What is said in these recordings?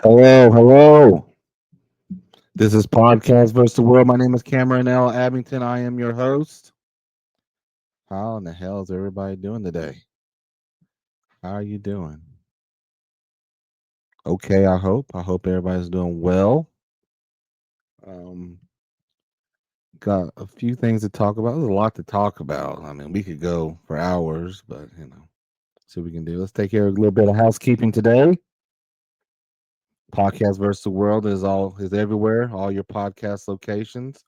Hello, hello. This is Podcast versus the World. My name is Cameron L. Abington. I am your host. How in the hell is everybody doing today? How are you doing? Okay, I hope. I hope everybody's doing well. Um, got a few things to talk about. There's a lot to talk about. I mean, we could go for hours, but see what we can do. Let's take care of a little bit of housekeeping today. Podcast versus the World is everywhere, all your podcast locations,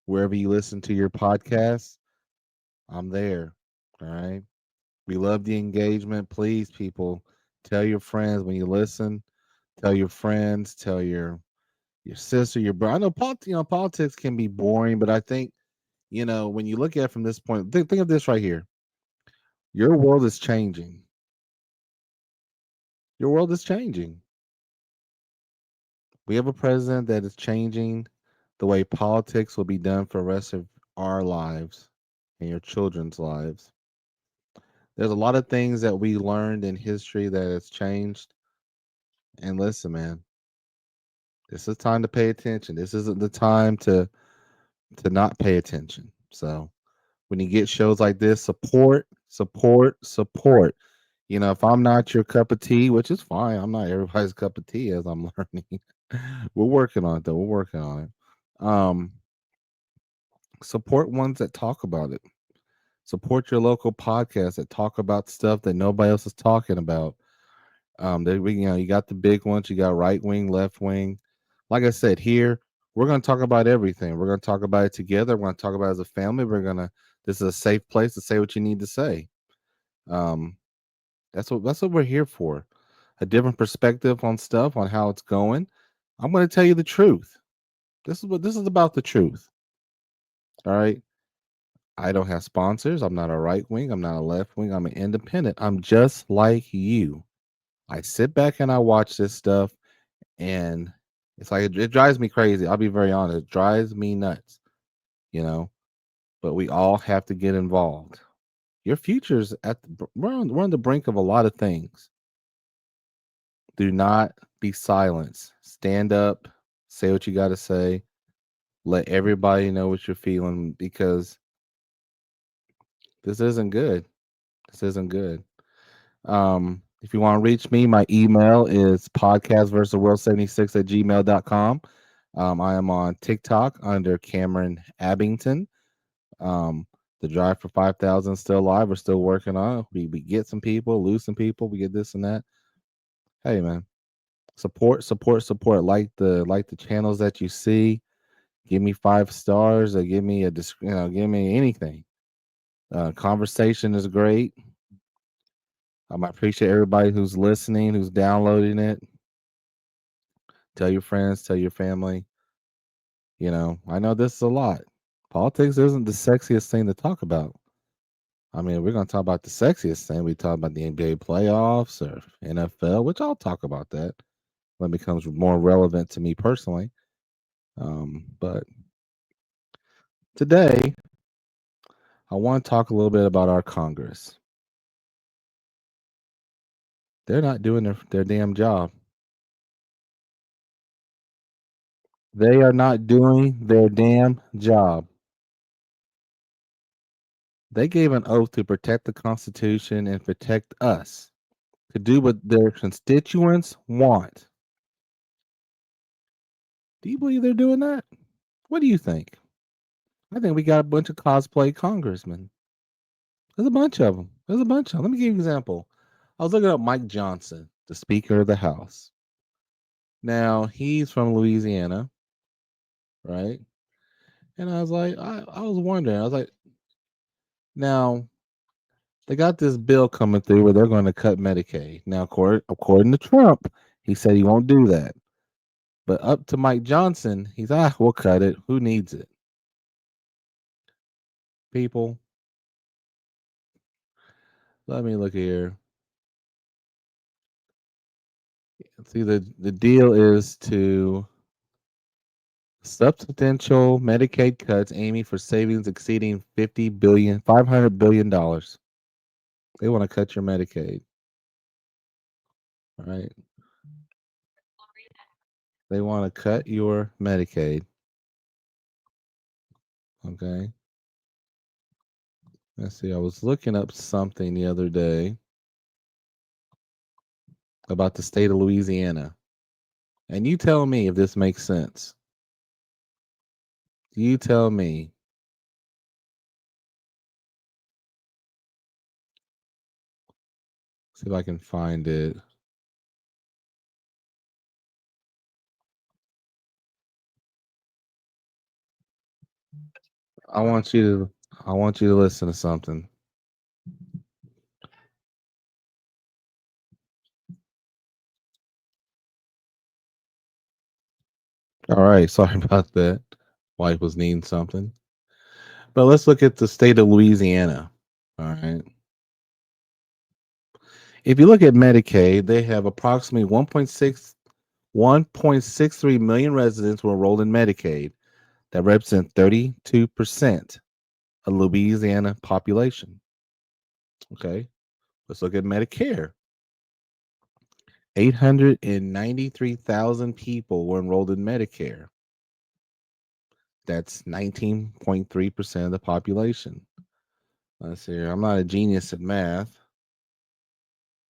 wherever you listen to your podcasts. I'm there. All right. We love the engagement. Please, people, tell your friends when you listen. Tell your friends. Tell your sister, your brother. I know, politics can be boring, but I think when you look at it from this point, think of this right here. Your world is changing. Your world is changing. We have a president that is changing the way politics will be done for the rest of our lives and your children's lives. There's a lot of things that we learned in history that has changed. And listen, man, this is time to pay attention. This isn't the time to not pay attention. So when you get shows like this, support, support, support. If I'm not your cup of tea, which is fine, I'm not everybody's cup of tea as I'm learning. We're working on it though. We're working on it. Support ones that talk about it. Support your local podcasts that talk about stuff that nobody else is talking about. You got the big ones. You got right wing, left wing. Like I said, here we're going to talk about everything. We're going to talk about it together. We're going to talk about it as a family. This is a safe place to say what you need to say. Um, that's what we're here for. A different perspective on stuff, on how it's going. I'm going to tell you the truth. This is about the truth. All right. I don't have sponsors. I'm not a right wing. I'm not a left wing. I'm an independent. I'm just like you. I sit back and I watch this stuff, and it's like it drives me crazy. I'll be very honest. It drives me nuts, you know. But we all have to get involved. Your future's we're on the brink of a lot of things. Do not be silenced. Stand up. Say what you got to say. Let everybody know what you're feeling because this isn't good. This isn't good. If you want to reach me, my email is podcastversusworld76 at gmail.com. I am on TikTok under Cameron Abington. The drive for 5,000 is still alive. We're still working on it. We get some people, lose some people. We get this and that. Hey, man, support, support, support. Like the channels that you see. Give me 5 stars or give me give me anything. Conversation is great. I appreciate everybody who's listening, who's downloading it. Tell your friends, tell your family. I know this is a lot. Politics isn't the sexiest thing to talk about. I mean, we're going to talk about the sexiest thing. We talk about the NBA playoffs or NFL, which I'll talk about that when it becomes more relevant to me personally. But today, I want to talk a little bit about our Congress. They're not doing their damn job. They are not doing their damn job. They gave an oath to protect the Constitution and protect us, to do what their constituents want. Do you believe they're doing that? What do you think? I think we got a bunch of cosplay congressmen. There's a bunch of them. There's a bunch of them. Let me give you an example. I was looking up Mike Johnson, the Speaker of the House. Now, he's from Louisiana, right? And I was like, I was wondering. I was like, now, they got this bill coming through where they're going to cut Medicaid. Now, according to Trump, he said he won't do that. But up to Mike Johnson, we'll cut it. Who needs it? People, let me look here. See, the deal is to substantial Medicaid cuts aiming for savings exceeding 500 billion dollars. They want to cut your Medicaid. All right. They want to cut your Medicaid. Okay. Let's see. I was looking up something the other day about the state of Louisiana. And you tell me if this makes sense. You tell me. See if I can find it. I want you to I want you to listen to something. All right, sorry about that. Wife was needing something. But let's look at the state of Louisiana. All right. If you look at Medicaid, they have approximately 1.63 million residents who are enrolled in Medicaid. That represents 32% of Louisiana population. Okay. Let's look at Medicare. 893,000 people were enrolled in Medicare. That's 19.3% of the population. Let's see here. I'm not a genius at math.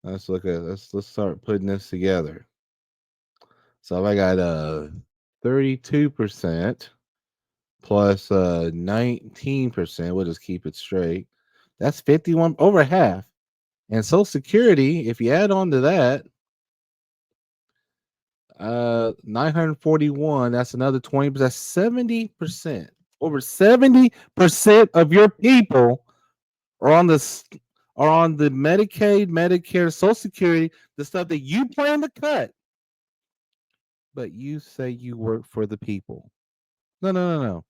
Let's start putting this together. So if I got 32% plus 19%, we'll just keep it straight. That's 51, over half. And Social Security, if you add on to that, 941, that's another 20%, that's 70%. Over 70% of your people are on the Medicaid, Medicare, Social Security, the stuff that you plan to cut, but you say you work for the people. No, no, no, no.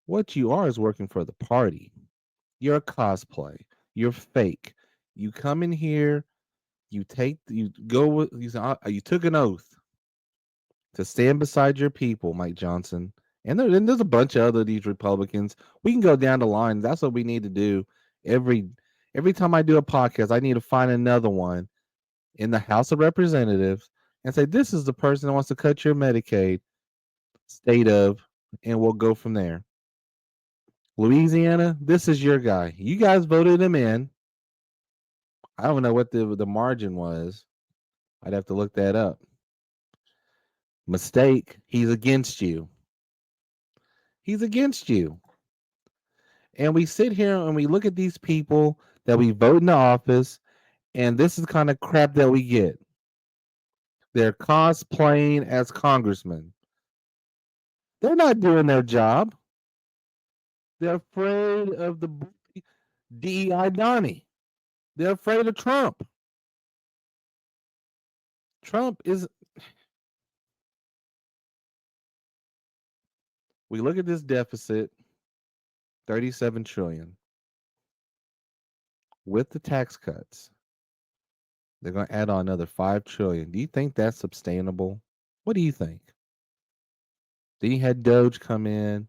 What you are is working for the party. You're a cosplay. You're fake. You come in here, you go with you took an oath to stand beside your people, Mike Johnson. And there's a bunch of other these Republicans. We can go down the line. That's what we need to do. Every every time I do a podcast, I need to find another one in the House of Representatives and say, this is the person that wants to cut your Medicaid state of, and we'll go from there. Louisiana, this is your guy. You guys voted him in. I don't know what the margin was. I'd have to look that up. Mistake. He's against you. He's against you. And we sit here and we look at these people that we vote into office, and this is the kind of crap that we get. They're cosplaying as congressmen. They're not doing their job. They're afraid of the DEI Donnie. They're afraid of Trump. Trump is. We look at this deficit, 37 trillion. With the tax cuts, they're going to add on another 5 trillion. Do you think that's sustainable? What do you think? Then you had Doge come in.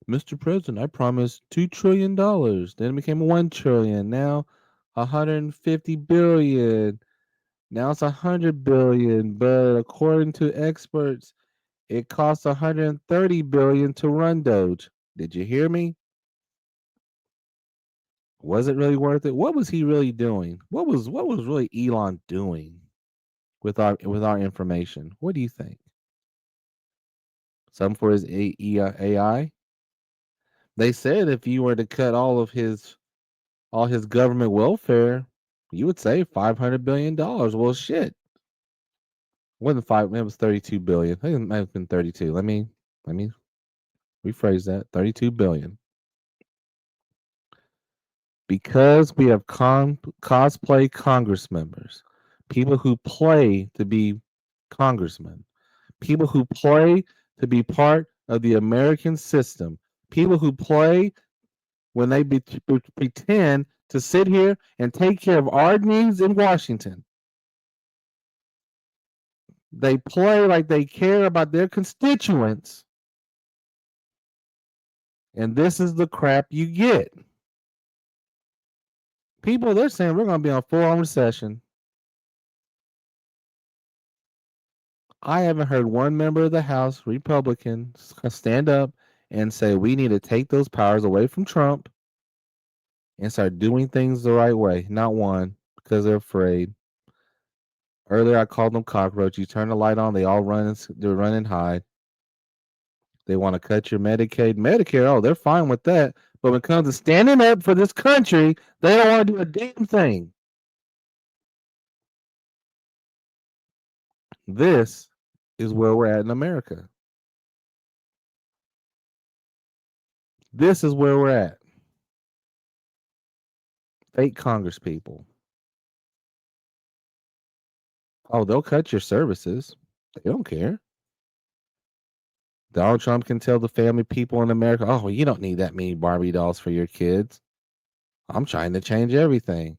Mr. President, I promised $2 trillion. Then it became 1 trillion. Now 150 billion. Now it's 100 billion. But according to experts, it costs 130 billion to run Doge. Did you hear me? Was it really worth it? What was he really doing? What was really Elon doing with our information? What do you think? Some for his AI. They said if you were to cut all his government welfare, you would save $500 billion. Well, shit, it wasn't five. It was 32 billion. I think it might have been 32. Let me rephrase that. 32 billion. Because we have cosplay Congress members, people who play to be congressmen, people who play to be part of the American system, people who play when they pretend to sit here and take care of our needs in Washington. They play like they care about their constituents, and this is the crap you get. People, they're saying we're going to be on full-on recession. I haven't heard one member of the House, Republican, stand up and say we need to take those powers away from Trump and start doing things the right way. Not one, because they're afraid. Earlier, I called them cockroaches. You turn the light on, they all run. They run and hide. They want to cut your Medicaid, Medicare. Oh, they're fine with that. But when it comes to standing up for this country, they don't want to do a damn thing. This is where we're at in America. This is where we're at. Fake Congress people. Oh, they'll cut your services. They don't care. Donald Trump can tell the family people in America, oh, you don't need that many Barbie dolls for your kids. I'm trying to change everything.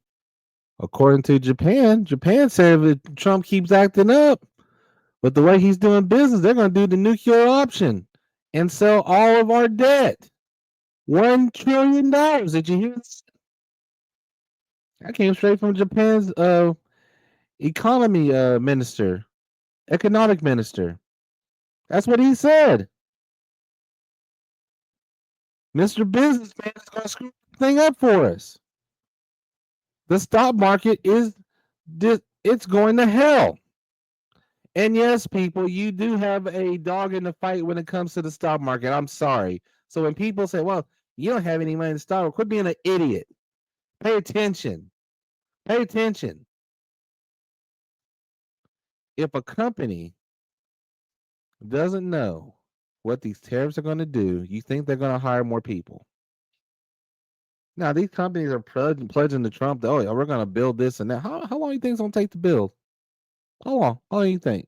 According to Japan, Japan said if Trump keeps acting up, but the way he's doing business, they're going to do the nuclear option and sell all of our debt. $1 trillion. Did you hear this? That came straight from Japan's economy minister, economic minister. That's what he said. Mr. Businessman is going to screw the thing up for us. The stock market is it's going to hell. And yes, people, you do have a dog in the fight when it comes to the stock market. I'm sorry. So when people say, well, you don't have any money in the stock, quit being an idiot. Pay attention. Pay attention. If a company doesn't know what these tariffs are going to do, you think they're going to hire more people. Now, these companies are pledging to Trump that, oh, yeah, we're going to build this and that. How long do you think it's going to take to build? How long? How long do you think?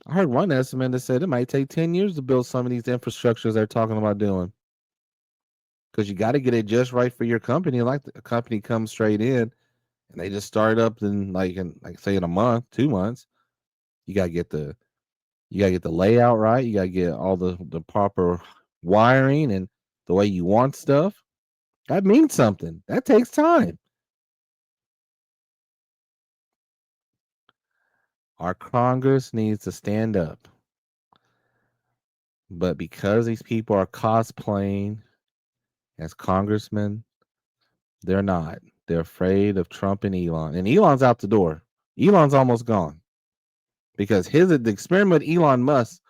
I heard one estimate that said it might take 10 years to build some of these infrastructures they're talking about doing. Because you got to get it just right for your company. Like a company comes straight in and they just start up in say in a month, 2 months. You gotta get the layout right. You gotta get all the proper wiring and the way you want stuff. That means something. That takes time. Our Congress needs to stand up. But because these people are cosplaying as congressmen, they're not. They're afraid of Trump and Elon. And Elon's out the door. Elon's almost gone. Because the experiment with Elon Musk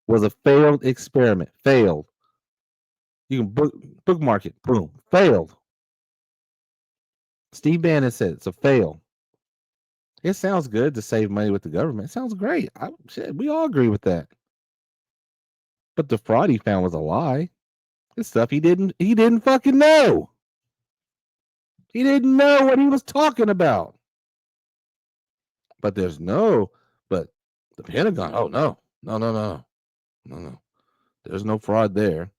was a failed experiment. Failed. You can bookmark it. Boom. Failed. Steve Bannon said it's a fail. It sounds good to save money with the government. It sounds great. We all agree with that. But the fraud he found was a lie. It's stuff he didn't fucking know. He didn't know what he was talking about. But but the Pentagon, oh no. There's no fraud there.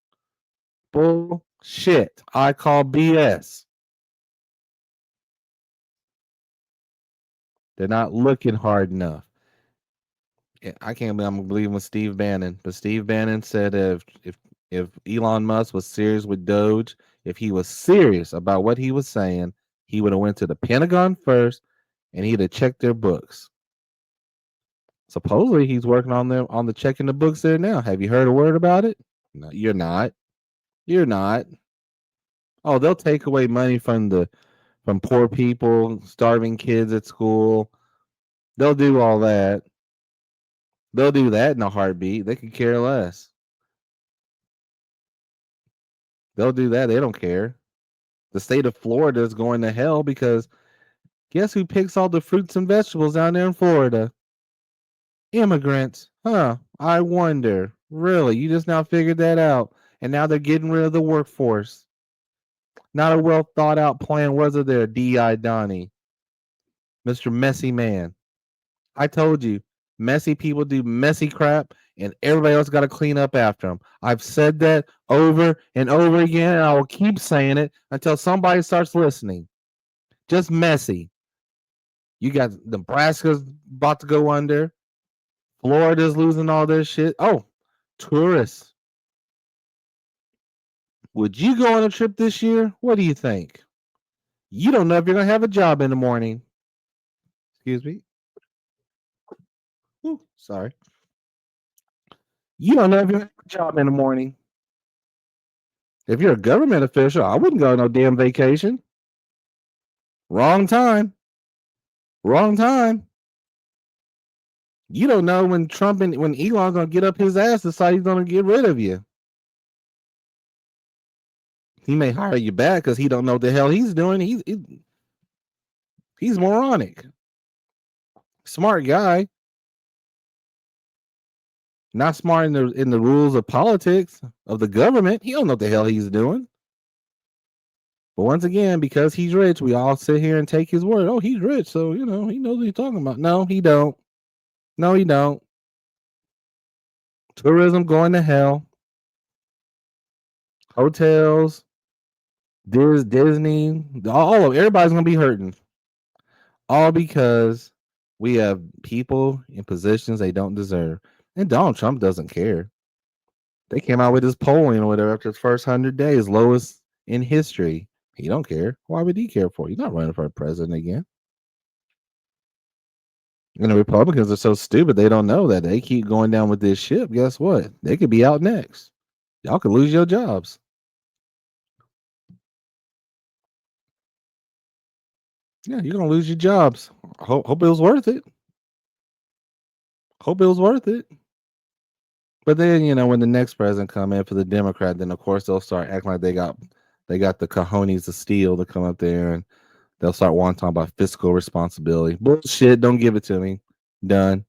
Bullshit. I call BS. They're not looking hard enough. I can't believe I'm believing with Steve Bannon, but Steve Bannon said if Elon Musk was serious with Doge, if he was serious about what he was saying, he would have went to the Pentagon first and he'd have checked their books. Supposedly he's working on the checking the books there now. Have you heard a word about it? No, you're not. You're not. Oh, they'll take away money from poor people, starving kids at school. They'll do all that. They'll do that in a heartbeat. They could care less. They'll do that. They don't care. The state of Florida is going to hell because guess who picks all the fruits and vegetables down there in Florida? Immigrants. Huh. I wonder. Really? You just now figured that out. And now they're getting rid of the workforce. Not a well thought out plan, was it there, D.I. Donnie? Mr. Messy Man. I told you, messy people do messy crap, and everybody else got to clean up after them. I've said that over and over again, and I will keep saying it until somebody starts listening. Just messy. You got Nebraska's about to go under. Florida's losing all their shit. Oh, tourists. Would you go on a trip this year? What do you think? You don't know if you're going to have a job in the morning. Excuse me. Sorry. You don't know if you have a job in the morning. If you're a government official, I wouldn't go on no damn vacation. Wrong time. Wrong time. You don't know when Trump and when Elon's gonna get up his ass to decide he's gonna get rid of you. He may hire you back because he don't know what the hell he's doing. He's moronic. Smart guy, not smart in the rules of politics of the government. He don't know what the hell he's doing. But once again, because he's rich, we all sit here and take his word. Oh, he's rich, so he knows what he's talking about. No, he don't. No, he don't. Tourism going to hell. Hotels, Disney, all of everybody's gonna be hurting. All because we have people in positions they don't deserve. And Donald Trump doesn't care. They came out with his polling or whatever after his first 100 days, lowest in history. He don't care. Why would he care for? He's not running for president again. And the Republicans are so stupid they don't know that they keep going down with this ship. Guess what? They could be out next. Y'all could lose your jobs. Yeah, you're gonna lose your jobs. Hope it was worth it. Hope it was worth it. But then when the next president come in for the Democrat, then of course they'll start acting like they got the cojones of steel to come up there and they'll start wanting to talk about fiscal responsibility. Bullshit. Don't give it to me. Done.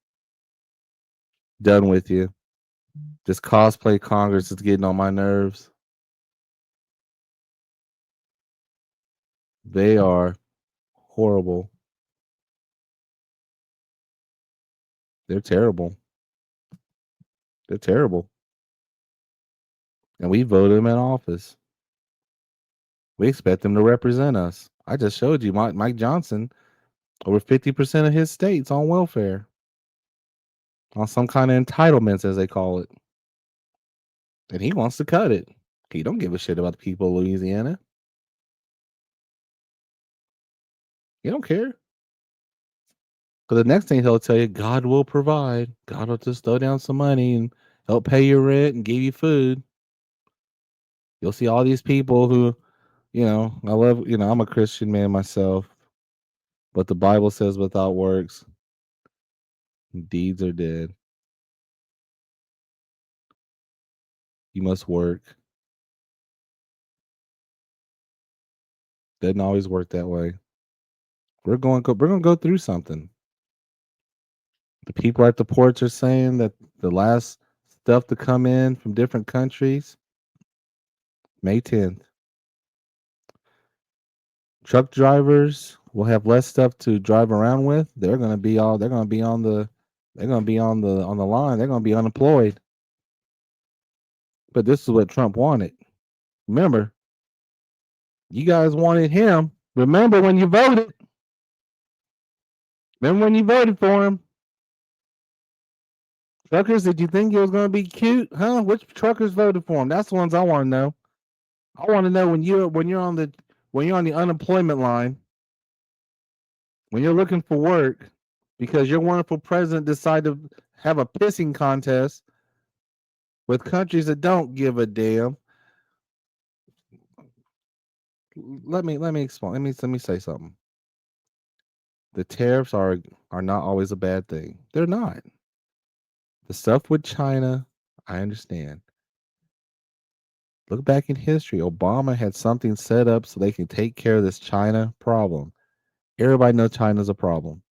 Done with you. This cosplay Congress is getting on my nerves. They are horrible. They're terrible. They're terrible. And we voted them in office. We expect them to represent us. I just showed you Mike Johnson, over 50% of his states on welfare, on some kind of entitlements, as they call it. And he wants to cut it. He don't give a shit about the people of Louisiana. He don't care. Because the next thing he'll tell you, God will provide. God will just throw down some money and help pay your rent and give you food. You'll see all these people who, I love, I'm a Christian man myself, but the Bible says without works, deeds are dead. You must work. Doesn't always work that way. We're going to go through something. The people at the ports are saying that the last stuff to come in from different countries, May 10th. Truck drivers will have less stuff to drive around with. They're going to be on the line. They're going to be unemployed. But this is what Trump wanted. Remember, you guys wanted him. Remember when you voted? Remember when you voted for him? Truckers, did you think it was going to be cute? Huh? Which truckers voted for him? That's the ones I want to know. I want to know when you're on the unemployment line, when you're looking for work, because your wonderful president decided to have a pissing contest with countries that don't give a damn. Let me explain. Let me say something. The tariffs are not always a bad thing. They're not. The stuff with China, I understand. Look back in history. Obama had something set up so they can take care of this China problem. Everybody knows China's a problem.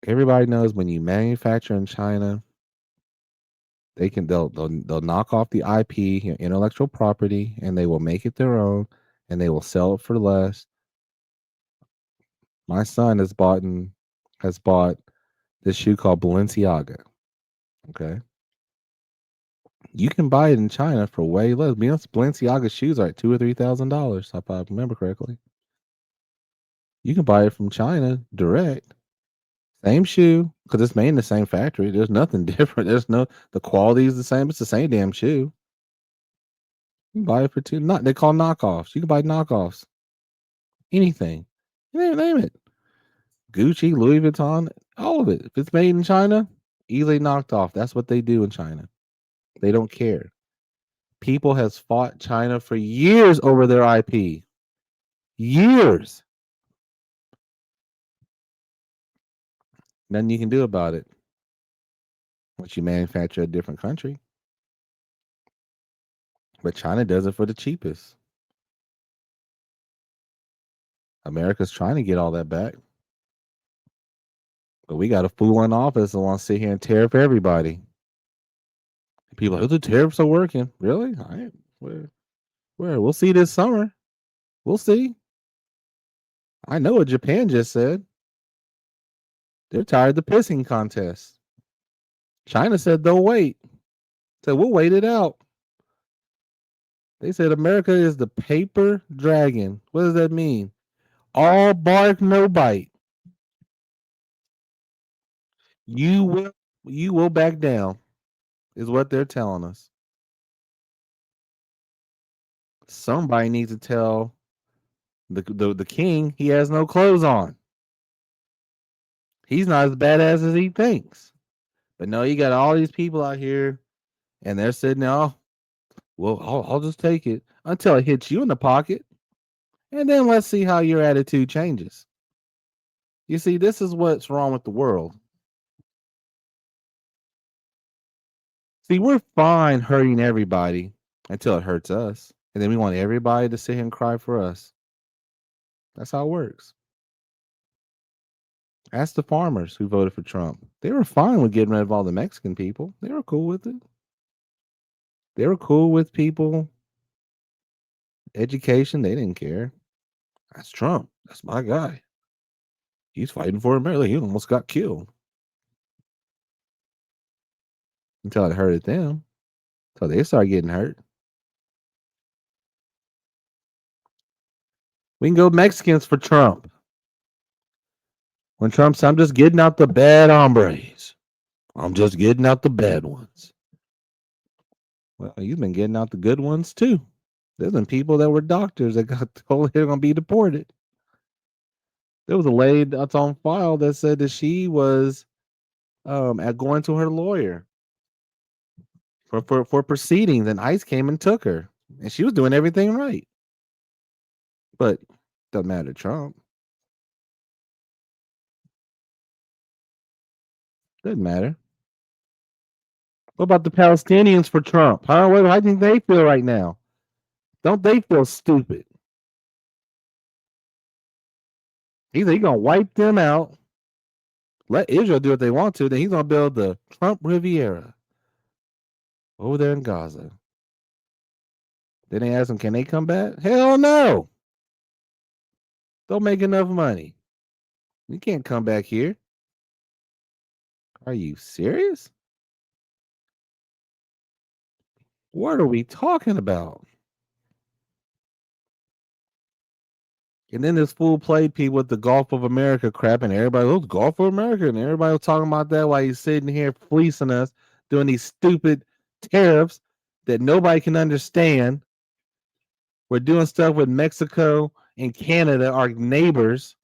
Everybody knows when you manufacture in China, they'll knock off the IP, intellectual property, and they will make it their own, and they will sell it for less. My son has bought this shoe called Balenciaga. Okay, you can buy it in China for way less. Balenciaga shoes are at $2,000 or $3,000, if I remember correctly. You can buy it from China direct. Same shoe, because it's made in the same factory. There's nothing different. The quality is the same. It's the same damn shoe. You can buy it for two. Not they call knockoffs. You can buy knockoffs. Anything. Name it. Gucci, Louis Vuitton, all of it. If it's made in China, easily knocked off. That's what they do in China. They don't care. People has fought China for years over their IP. Years. Nothing you can do about it once you manufacture a different country. But China does it for the cheapest. America's trying to get all that back. But we got a fool in office that wants to sit here and tariff everybody. People are like, "Oh, the tariffs are working." Really? All right. Where? We'll see this summer. We'll see. I know what Japan just said. They're tired of the pissing contest. China said they'll wait. Said we'll wait it out. They said America is the paper dragon. What does that mean? All bark, no bite. You will back down, is what they're telling us. Somebody needs to tell the king he has no clothes on. He's not as badass as he thinks. But no, you got all these people out here, and they're sitting there. Oh, well, I'll just take it until it hits you in the pocket, and then let's see how your attitude changes. You see, this is what's wrong with the world. See, we're fine hurting everybody until it hurts us, and then we want everybody to sit here and cry for us. That's how it works. Ask the farmers who voted for Trump. They were fine with getting rid of all the Mexican people. They were cool with it. They were cool with people. Education, they didn't care. That's Trump. That's my guy. He's fighting for America. He almost got killed. Until it hurted them. Until they started getting hurt. We can go Mexicans for Trump. When Trump said, I'm just getting out the bad hombres. I'm just getting out the bad ones. Well, you've been getting out the good ones too. There's been people that were doctors that got told they're going to be deported. There was a lady that's on file that said that she was at going to her lawyer for proceedings, and ICE came and took her, and she was doing everything right. But doesn't matter to Trump. Doesn't matter. What about the Palestinians for Trump? Huh? How do you think they feel right now? Don't they feel stupid? He's gonna wipe them out. Let Israel do what they want to. Then he's gonna build the Trump Riviera over there in Gaza. Then they ask him, can they come back? Hell no. Don't make enough money. You can't come back here. Are you serious? What are we talking about? And then this fool played people with the Gulf of America crap, and everybody was Gulf of America, and everybody was talking about that while he's sitting here fleecing us, doing these stupid tariffs that nobody can understand. We're doing stuff with Mexico and Canada, our neighbors,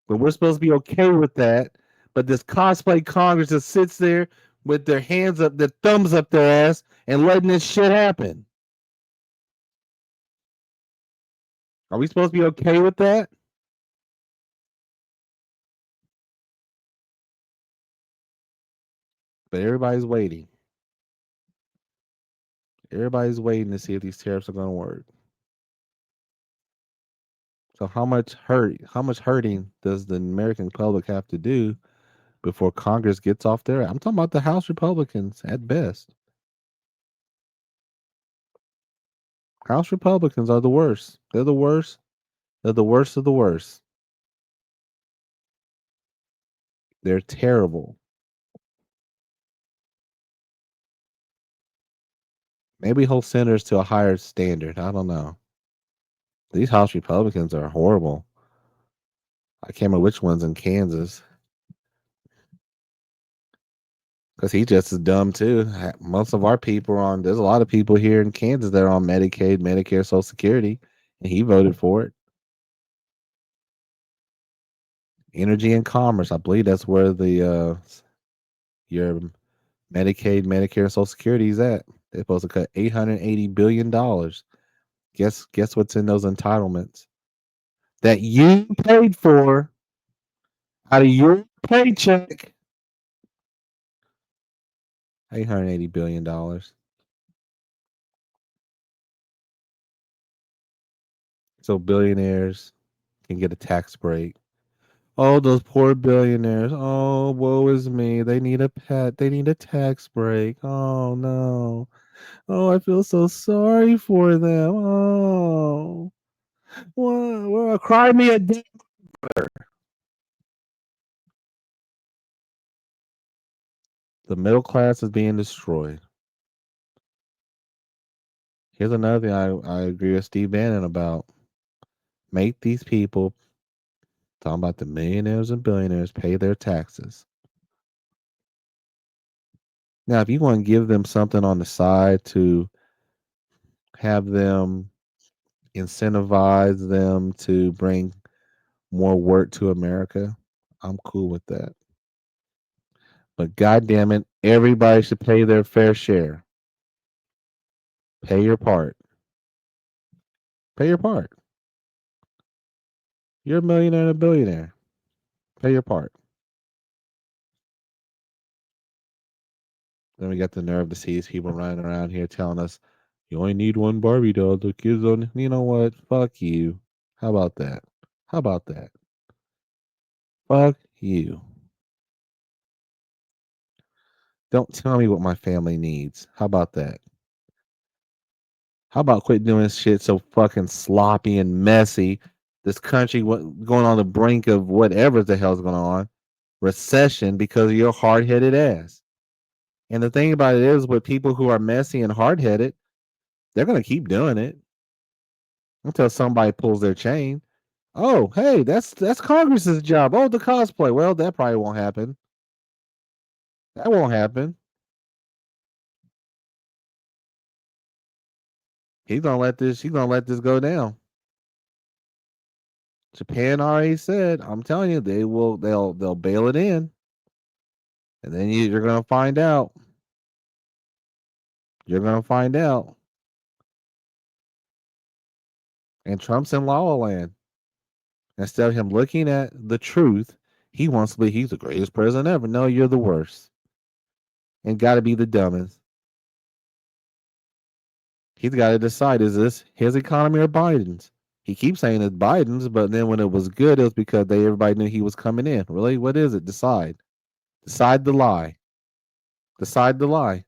but we're supposed to be okay with that. But this Cosplay Congress just sits there with their hands up, their thumbs up their ass, and letting this shit happen. Are we supposed to be okay with that? But everybody's waiting. Everybody's waiting to see if these tariffs are going to work. So how much hurting does the American public have to do before Congress gets off there? I'm talking about the House Republicans at best. House Republicans are the worst. They're the worst. They're the worst of the worst. They're terrible. Maybe hold senators to a higher standard. I don't know. These House Republicans are horrible. I can't remember which one's in Kansas. Because he's just as dumb too. Most of our people are on. There's a lot of people here in Kansas that are on Medicaid, Medicare, Social Security, and he voted for it. Energy and commerce. I believe that's where the your Medicaid, Medicare, and Social Security is at. They're supposed to cut $880 billion. Guess what's in those entitlements that you paid for out of your paycheck? $880 billion. So billionaires can get a tax break. Oh, those poor billionaires. Oh, woe is me. They need a pet. They need a tax break. Oh no. Oh, I feel so sorry for them. Oh, well, cry me a day. The middle class is being destroyed. Here's another thing I agree with Steve Bannon about. Make these people, talking about the millionaires and billionaires, pay their taxes. Now, if you want to give them something on the side to have them incentivize them to bring more work to America, I'm cool with that. But God damn it, everybody should pay their fair share. Pay your part. Pay your part. You're a millionaire and a billionaire. Pay your part. Then we got the nerve to see these people running around here telling us you only need one Barbie doll. The kids don't. You know what? Fuck you. How about that? How about that? Fuck you. Don't tell me what my family needs. How about that? How about quit doing shit so fucking sloppy and messy? This country going on the brink of whatever the hell's going on, recession because of your hard headed ass. And the thing about it is, with people who are messy and hard headed, they're going to keep doing it until somebody pulls their chain. Oh, hey, that's Congress's job. Oh, the cosplay. Well, that probably won't happen. That won't happen. He's gonna let this go down. Japan already said, I'm telling you, they'll bail it in. And then you're gonna find out. You're gonna find out. And Trump's in La La Land. Instead of him looking at the truth, he wants to be he's the greatest president ever. No, you're the worst. And gotta be the dumbest. He's got to decide, is this his economy or Biden's? He keeps saying it's Biden's, but then when it was good, it was because everybody knew he was coming in. Really? What is it? Decide. Decide the lie. Decide the lie.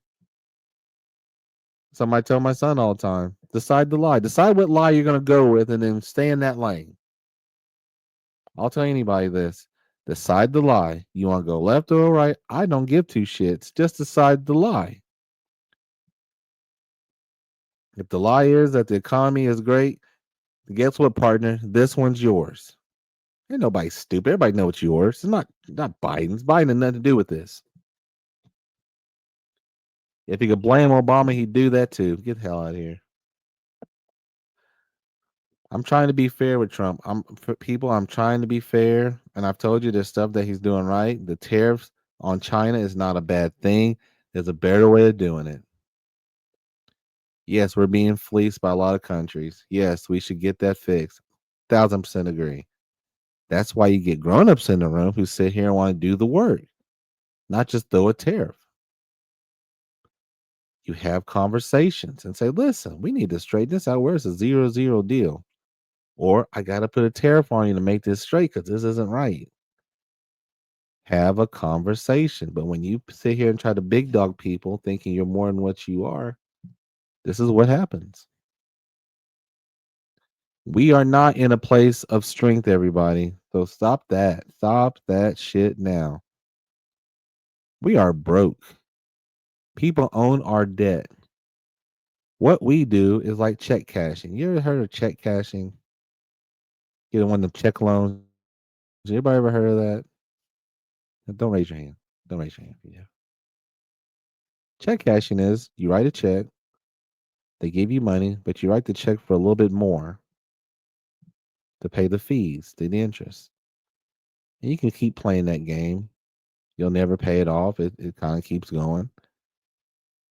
Somebody tell my son all the time. Decide the lie. Decide what lie you're gonna go with and then stay in that lane. I'll tell anybody this. Decide the lie. You want to go left or right? I don't give two shits. Just decide the lie. If the lie is that the economy is great, guess what, partner? This one's yours. Ain't nobody stupid. Everybody knows it's yours. It's not Biden's. Biden had nothing to do with this. If he could blame Obama, he'd do that too. Get the hell out of here. I'm trying to be fair with Trump. I'm trying to be fair, and I've told you there's stuff that he's doing right. The tariffs on China is not a bad thing. There's a better way of doing it. Yes, we're being fleeced by a lot of countries. Yes, we should get that fixed. 1,000% agree. That's why you get grown-ups in the room who sit here and want to do the work, not just throw a tariff. You have conversations and say, listen, we need to straighten this out. Where's a 0-0 deal? Or I got to put a tariff on you to make this straight because this isn't right. Have a conversation. But when you sit here and try to big dog people thinking you're more than what you are, this is what happens. We are not in a place of strength, everybody. So stop that. Stop that shit now. We are broke. People own our debt. What we do is like check cashing. You ever heard of check cashing? Get one of them check loans. Anybody ever heard of that? Don't raise your hand. Don't raise your hand. Yeah. Check cashing is you write a check, they give you money, but you write the check for a little bit more to pay the fees, the interest. And you can keep playing that game. You'll never pay it off. It kind of keeps going.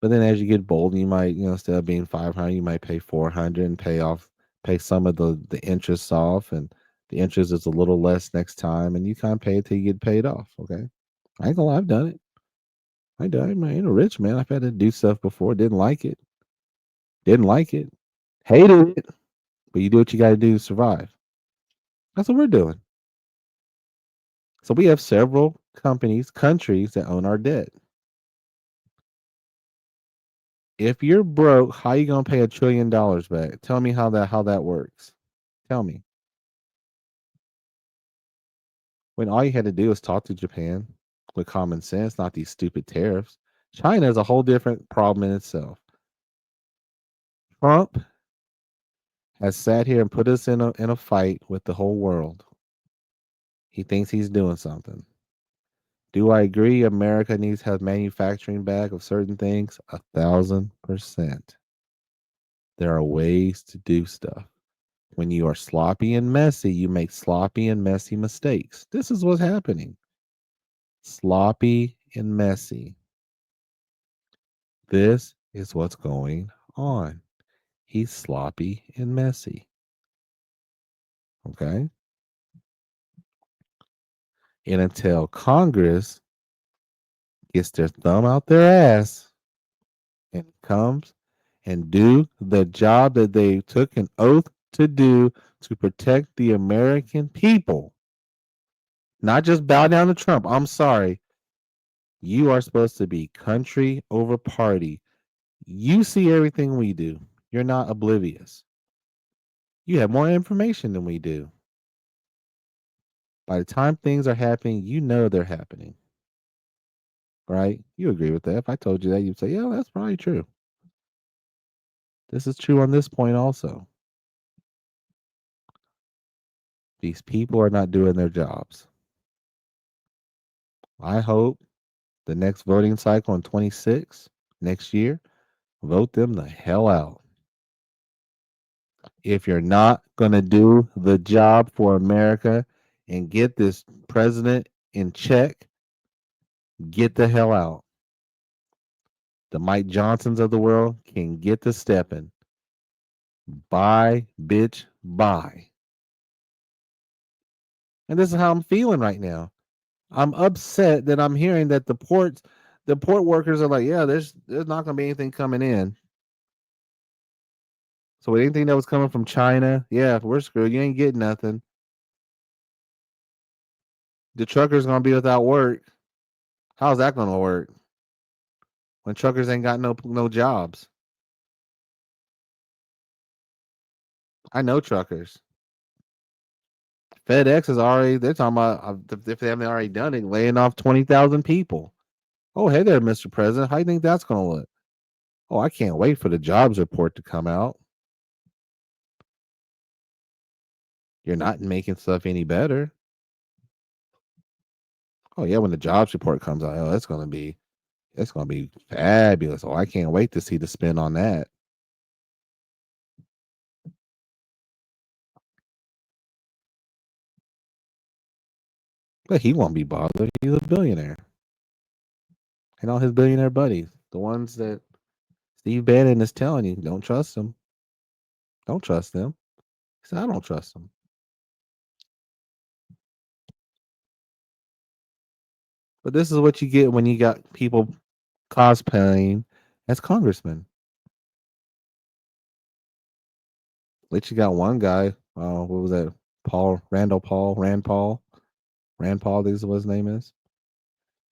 But then as you get bold, you might, instead of being 500, you might pay 400 and pay some of the interest off, and the interest is a little less next time, and you kind of pay it till you get paid off. Okay, I ain't gonna lie, I've done it. I done it, man. I ain't a rich man. I've had to do stuff before. Didn't like it. Didn't like it. Hated it. But you do what you got to do to survive. That's what we're doing. So we have several countries that own our debt. If you're broke, how you gonna pay $1 trillion back? Tell me how that works. Tell me. When all you had to do was talk to Japan with common sense, not these stupid tariffs. China is a whole different problem in itself. Trump has sat here and put us in a fight with the whole world. He thinks he's doing something. Do I agree America needs to have manufacturing back of certain things? 1,000%. There are ways to do stuff. When you are sloppy and messy, you make sloppy and messy mistakes. This is what's happening. Sloppy and messy. This is what's going on. He's sloppy and messy. Okay? And until Congress gets their thumb out their ass and comes and do the job that they took an oath to do to protect the American people, not just bow down to Trump. I'm sorry. You are supposed to be country over party. You see everything we do. You're not oblivious. You have more information than we do. By the time things are happening, you know they're happening. Right? You agree with that. If I told you that, you'd say, yeah, that's probably true. This is true on this point also. These people are not doing their jobs. I hope the next voting cycle in 26 next year, vote them the hell out. If you're not going to do the job for America and get this president in check, get the hell out. The Mike Johnsons of the world can get to stepping. Bye, bitch, bye. And this is how I'm feeling right now. I'm upset that I'm hearing that the port workers are like, yeah, there's not going to be anything coming in. So anything that was coming from China, yeah, we're screwed. You ain't getting nothing. The truckers gonna be without work. How's that gonna work when truckers ain't got no jobs? I know truckers. FedEx is already. They're talking about if they haven't already done it, laying off 20,000 people. Oh, hey there, Mr. President. How do you think that's gonna look? Oh, I can't wait for the jobs report to come out. You're not making stuff any better. Oh yeah, when the jobs report comes out, oh, it's gonna be fabulous. Oh, I can't wait to see the spin on that. But he won't be bothered. He's a billionaire. And all his billionaire buddies, the ones that Steve Bannon is telling you, don't trust them. Don't trust them. He said, I don't trust them. But this is what you get when you got people cosplaying as congressmen. At least you got one guy. What was that? Rand Paul. This is what his name is.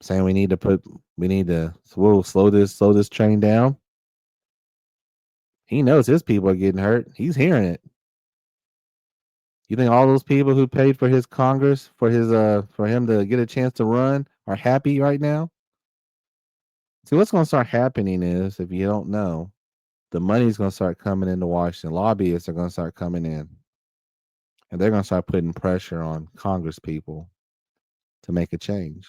Saying we need to whoa, slow this train down. He knows his people are getting hurt. He's hearing it. You think all those people who paid for his Congress for him to get a chance to run are happy right now? See, what's going to start happening is, if you don't know, the money's going to start coming into Washington. Lobbyists are going to start coming in, and they're going to start putting pressure on Congress people to make a change.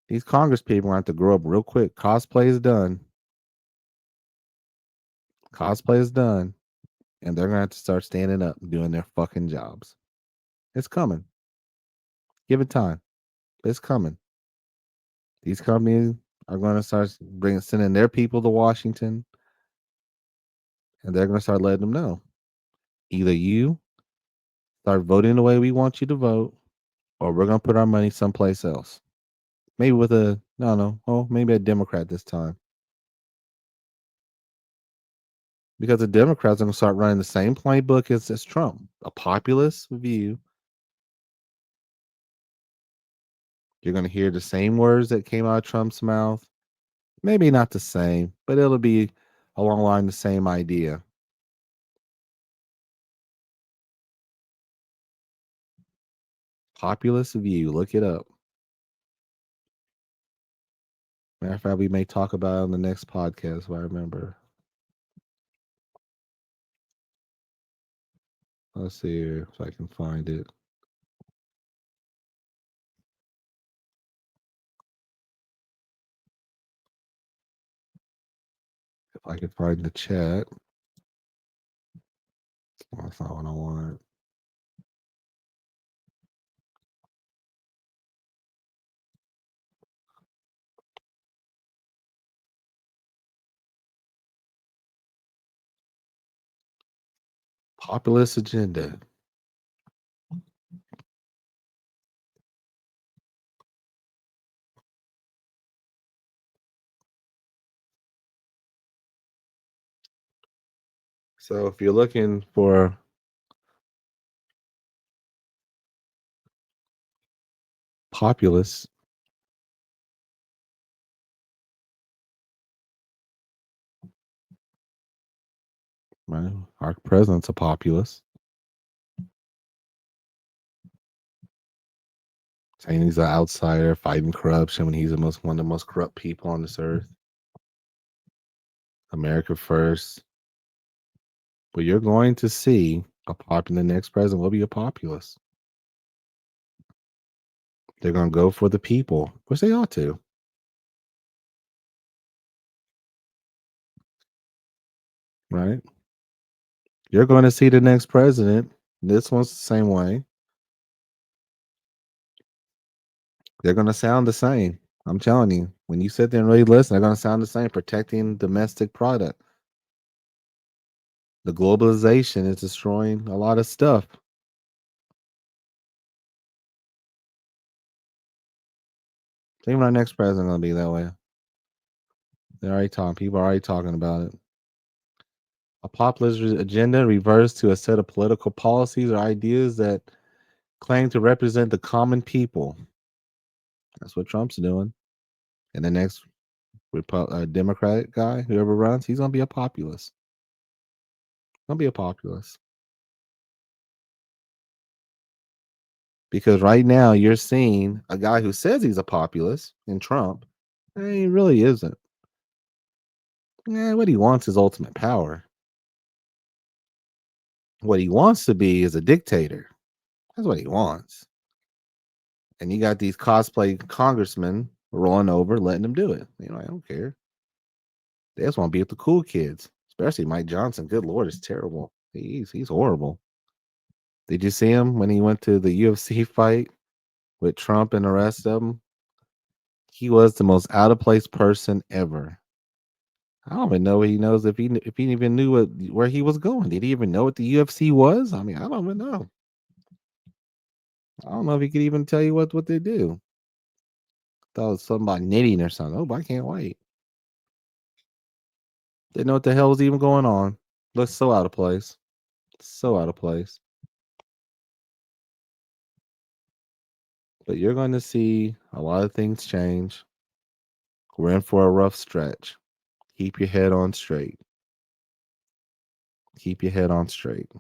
These Congress people have to grow up real quick. Cosplay is done. Cosplay is done, and they're going to have to start standing up and doing their fucking jobs. It's coming. Give it time. It's coming. These companies are going to start sending their people to Washington, and they're going to start letting them know. Either you start voting the way we want you to vote, or we're going to put our money someplace else. Maybe with a, no, oh, maybe a Democrat this time. Because the Democrats are going to start running the same playbook as Trump, a populist view. You're going to hear the same words that came out of Trump's mouth. Maybe not the same, but it'll be along the line the same idea. Populist view. Look it up. Matter of fact, we may talk about it on the next podcast if I remember. Let's see here if I can find it. If I can find the chat. Well, that's not what I want. Populist agenda. So if you're looking for populists, right? Our president's a populist. Saying he's an outsider fighting corruption when he's one of the most corrupt people on this earth. America first. But you're going to see the next president will be a populist. They're going to go for the people, which they ought to. Right? You're going to see the next president. This one's the same way. They're going to sound the same. I'm telling you, when you sit there and really listen, they're going to sound the same, protecting domestic product. The globalization is destroying a lot of stuff. Even our next president going to be that way. They're already talking. People are already talking about it. A populist agenda refers to a set of political policies or ideas that claim to represent the common people. That's what Trump's doing. And the next Democratic guy, whoever runs, he's going to be a populist. Going to be a populist. Because right now you're seeing a guy who says he's a populist in Trump, and he really isn't. What he wants is ultimate power. What he wants to be is a dictator. That's what he wants. And you got these cosplay congressmen rolling over, letting him do it. I don't care. They just want to be with the cool kids, especially Mike Johnson. Good Lord, it's terrible. He's horrible. Did you see him when he went to the UFC fight with Trump and the rest of them? He was the most out of place person ever. I don't even know. He knows if he even knew where he was going. Did he even know what the UFC was? I mean, I don't even know. I don't know if he could even tell you what they do. Thought it was something about knitting or something. Oh, but I can't wait. Didn't know what the hell was even going on. Looks so out of place. So out of place. But you're going to see a lot of things change. We're in for a rough stretch. Keep your head on straight. Keep your head on straight.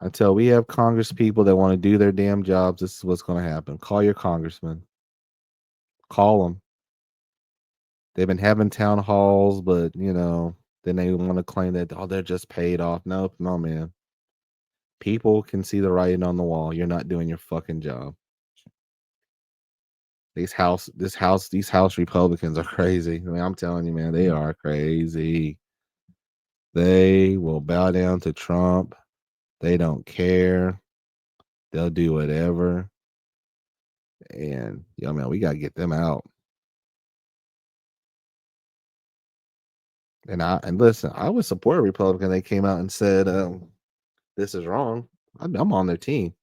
Until we have Congress people that want to do their damn jobs, this is what's going to happen. Call your congressman. Call them. They've been having town halls, but then they want to claim that they're just paid off. Nope, no, man. People can see the writing on the wall. You're not doing your fucking job. These house Republicans are crazy. I mean, I'm telling you, man, they are crazy. They will bow down to Trump. They don't care. They'll do whatever. And yeah, man, we gotta get them out. And listen, I would support a Republican. They came out and said, "This is wrong." I'm on their team.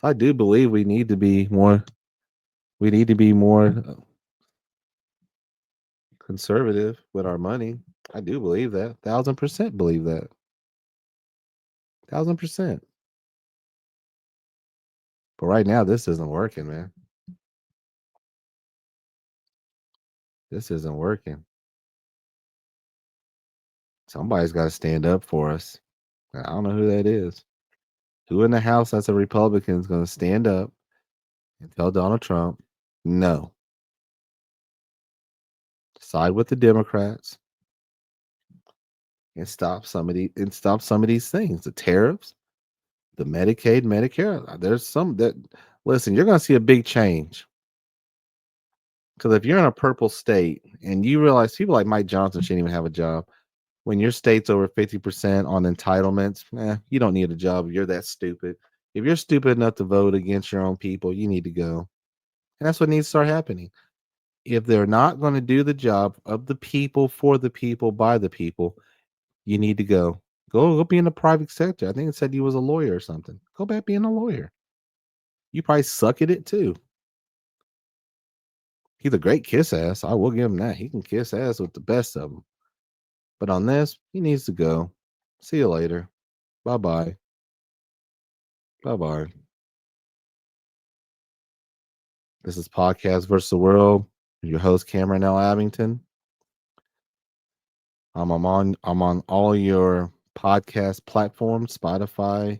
I do believe we need to be more. We need to be more conservative with our money. I do believe that. 1,000% believe that. 1,000%. But right now, this isn't working, man. This isn't working. Somebody's got to stand up for us. I don't know who that is. Who in the House that's a Republican is going to stand up and tell Donald Trump, no, side with the Democrats and stop some of these things, the tariffs, the Medicaid, Medicare. There's some that listen, you're going to see a big change because if you're in a purple state and you realize people like Mike Johnson shouldn't even have a job, when your state's over 50% on entitlements, you don't need a job. You're that stupid. If you're stupid enough to vote against your own people, you need to go. And that's what needs to start happening. If they're not going to do the job of the people, for the people, by the people, you need to go. Go be in the private sector. I think it said he was a lawyer or something. Go back being a lawyer. You probably suck at it too. He's a great kiss ass. I will give him that. He can kiss ass with the best of them. But on this, he needs to go. See you later. Bye bye. Bye bye. This is Podcast versus the World. Your host Cameron L. Abington. I'm on all your podcast platforms, Spotify.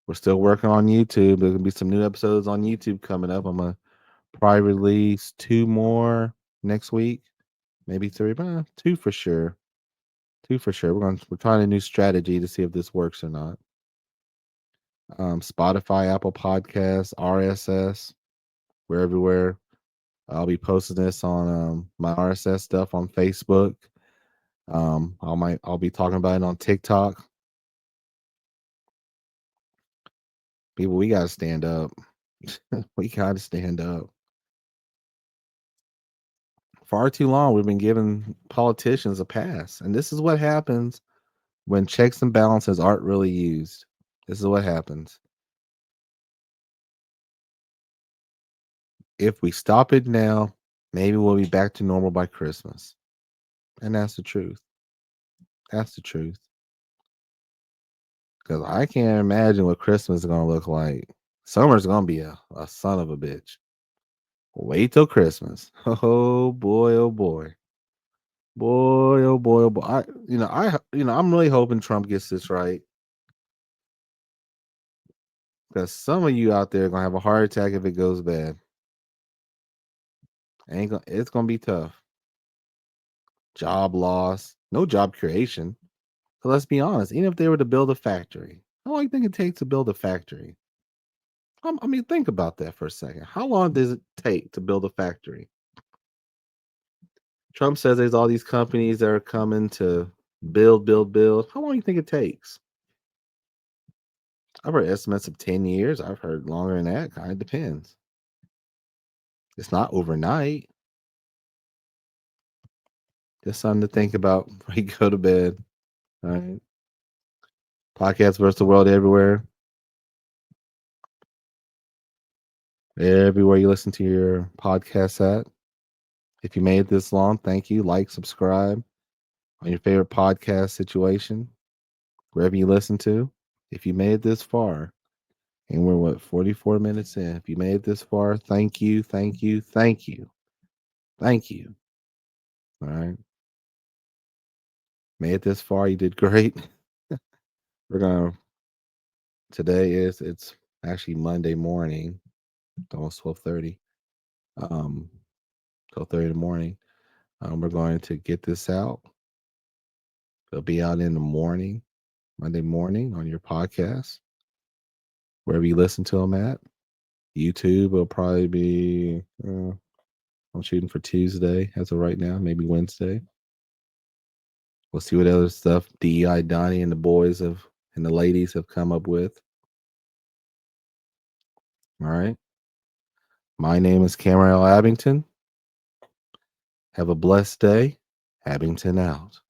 We're still working on YouTube. There's gonna be some new episodes on YouTube coming up. I'm gonna probably release 2 more next week, maybe 3, but 2 for sure. 2 for sure. We're trying a new strategy to see if this works or not. Spotify, Apple Podcasts, RSS, we're everywhere. I'll be posting this on my RSS stuff on Facebook. I'll be talking about it on TikTok. People, we gotta stand up. We gotta stand up. Far too long, we've been giving politicians a pass, and this is what happens when checks and balances aren't really used. This is what happens. If we stop it now, maybe we'll be back to normal by Christmas, and that's the truth. That's the truth. Because I can't imagine what Christmas is gonna look like. Summer's gonna be a son of a bitch. Wait till Christmas. Oh boy, oh boy. Boy, oh boy, oh boy. I'm really hoping Trump gets this right. Because some of you out there are gonna have a heart attack if it goes bad. It's gonna be tough. Job loss, no job creation. So let's be honest, even if they were to build a factory, how long do you think it takes to build a factory? I mean, think about that for a second. How long does it take to build a factory? Trump says there's all these companies that are coming to build, build, build. How long do you think it takes? I've heard estimates of 10 years. I've heard longer than that. Kind of depends. It's not overnight. Just something to think about before you go to bed. All right. Podcast versus the world everywhere. Everywhere you listen to your podcast at. If you made it this long, thank you. Like, subscribe on your favorite podcast situation, wherever you listen to. If you made it this far, and we're 44 minutes in. If you made it this far, thank you, thank you, thank you, thank you. All right. Made it this far, you did great. We're gonna it's actually Monday morning. It's almost 12:30. 12:30 in the morning. We're going to get this out. It'll be out in the morning, Monday morning on your podcast, wherever you listen to them at. YouTube will probably be, I'm shooting for Tuesday as of right now, maybe Wednesday. We'll see what other stuff DEI Donnie and the boys have and the ladies have come up with. All right. My name is Cameron L. Abington. Have a blessed day. Abington out.